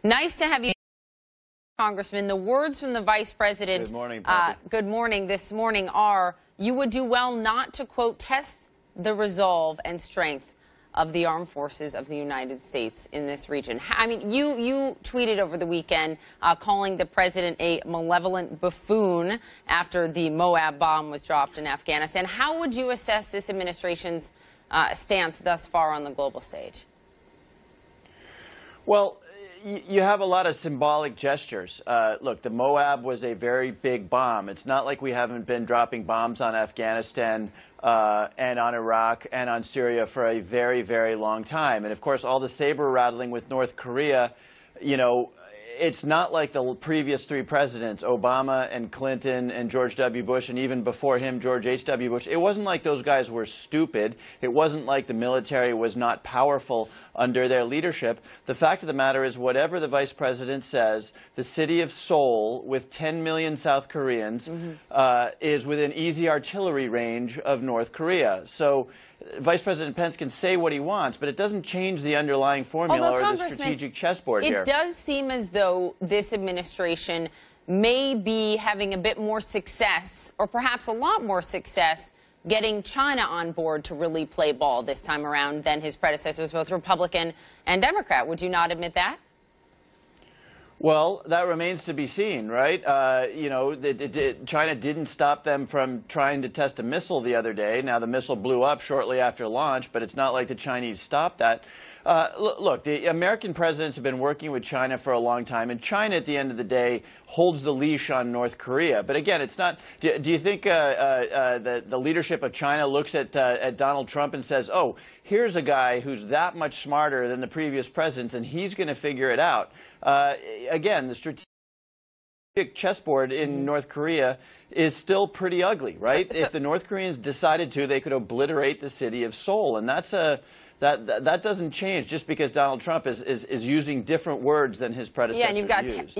Nice to have you, Congressman. The words from the Vice President Good morning, Poppy. Good morning this morning are, you would do well not to, quote, test the resolve and strength of the armed forces of the United States in this region. I mean, you tweeted over the weekend calling the president a malevolent buffoon after the Moab bomb was dropped in Afghanistan. How would you assess this administration's stance thus far on the global stage? Well, you have a lot of symbolic gestures. Look, the Moab was a very big bomb. It's not like we haven't been dropping bombs on Afghanistan and on Iraq and on Syria for a very, very long time. And, of course, all the saber rattling with North Korea, you know, it's not like the previous three presidents, Obama and Clinton and George W. Bush, and even before him, George H.W. Bush. It wasn't like those guys were stupid. It wasn't like the military was not powerful under their leadership. The fact of the matter is, whatever the vice president says, the city of Seoul, with 10 million South Koreans, is within easy artillery range of North Korea. So Vice President Pence can say what he wants, but it doesn't change the underlying formula or the strategic chessboard here. It does seem as though this administration may be having a bit more success, or perhaps a lot more success, getting China on board to really play ball this time around than his predecessors, both Republican and Democrat. Would you not admit that? Well, that remains to be seen, right? You know, China didn't stop them from trying to test a missile the other day. Now, the missile blew up shortly after launch, but it's not like the Chinese stopped that. Look, the American presidents have been working with China for a long time, and China, at the end of the day, holds the leash on North Korea. But again, it's not. Do you think the leadership of China looks at Donald Trump and says, "Oh, here's a guy who's that much smarter than the previous presidents, and he's going to figure it out"? Again, the strategic chessboard in North Korea is still pretty ugly, right? If the North Koreans decided to, they could obliterate the city of Seoul, and that's that doesn't change just because Donald Trump is using different words than his predecessor used.